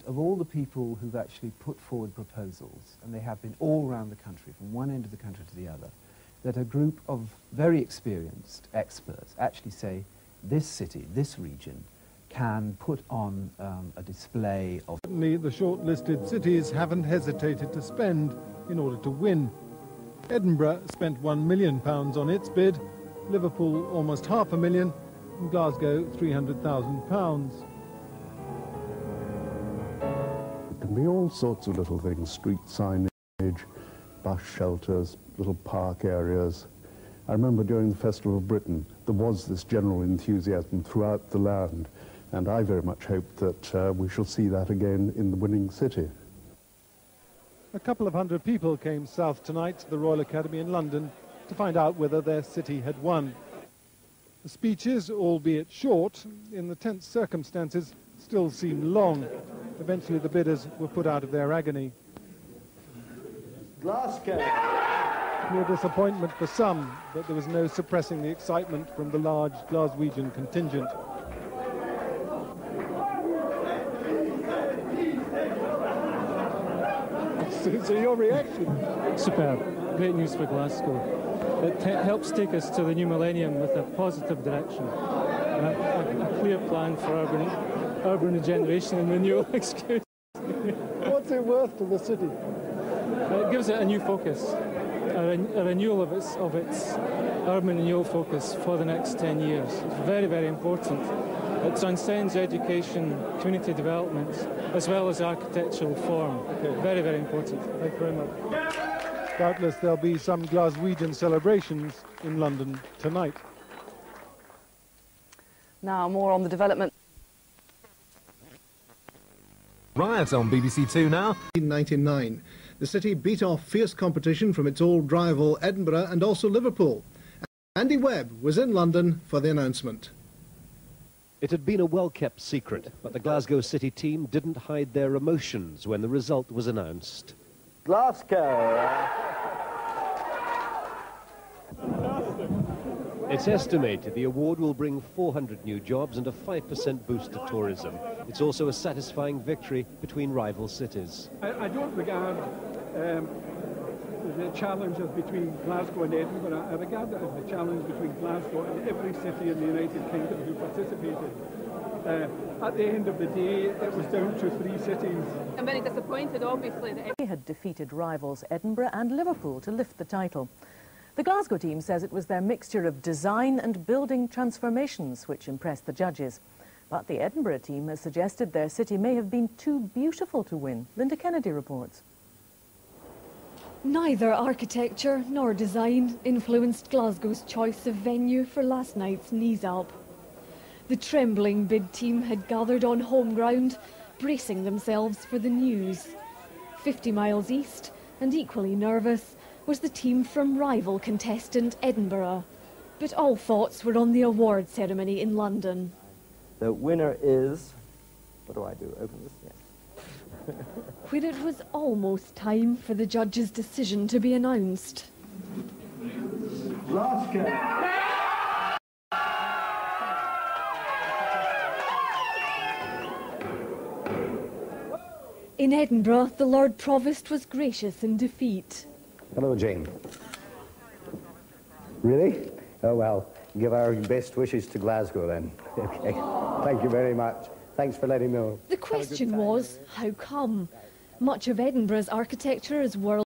Of all the people who've actually put forward proposals, and they have been all around the country, from one end of the country to the other, that a group of very experienced experts actually say this city, this region, can put on a display of... Certainly the shortlisted cities haven't hesitated to spend in order to win. Edinburgh spent £1 million on its bid, Liverpool almost £500,000, and Glasgow £300,000. It can be all sorts of little things: street signage, bus shelters, little park areas. I remember during the Festival of Britain there was this general enthusiasm throughout the land, and I very much hope that we shall see that again in the winning city. A couple of hundred people came south tonight to the Royal Academy in London to find out whether their city had won. The speeches, albeit short, in the tense circumstances, still seemed long. Eventually the bidders were put out of their agony. Glasgow! Near disappointment for some, but there was no suppressing the excitement from the large Glaswegian contingent. So your reaction? Superb. Great news for Glasgow. It helps take us to the new millennium with a positive direction. A clear plan for urban regeneration and renewal. Excuse me. What's it worth to the city? It gives it a new focus, a renewal of its urban renewal focus for the next 10 years. It's very, very important. It transcends education, community development, as well as architectural form. Okay. Very, very important. Thank you very much. Doubtless there'll be some Glaswegian celebrations in London tonight. Now, more on the development. Riots on BBC Two now. In 1999, the city beat off fierce competition from its old rival Edinburgh and also Liverpool. Andy Webb was in London for the announcement. It had been a well-kept secret, but the Glasgow City team didn't hide their emotions when the result was announced. Glasgow! It's estimated the award will bring 400 new jobs and a 5% boost to tourism. It's also a satisfying victory between rival cities. I don't regard the challenges between Glasgow and Edinburgh. I regard it as the challenge between Glasgow and every city in the United Kingdom who participated. At the end of the day, it was down to 3 cities. I'm very disappointed, obviously, that They had defeated rivals Edinburgh and Liverpool to lift the title. The Glasgow team says it was their mixture of design and building transformations which impressed the judges. But the Edinburgh team has suggested their city may have been too beautiful to win. Linda Kennedy reports. Neither architecture nor design influenced Glasgow's choice of venue for last night's knees-up. The trembling bid team had gathered on home ground, bracing themselves for the news. 50 miles east, and equally nervous, was the team from rival contestant Edinburgh. But all thoughts were on the award ceremony in London. The winner is... What do I do? Open this? Yes. Where it was almost time for the judge's decision to be announced. Glasgow! In Edinburgh, the Lord Provost was gracious in defeat. Hello, Jane. Really? Oh, well, give our best wishes to Glasgow, then. Okay. Thank you very much. Thanks for letting me know. The question was, how come? Much of Edinburgh's architecture is world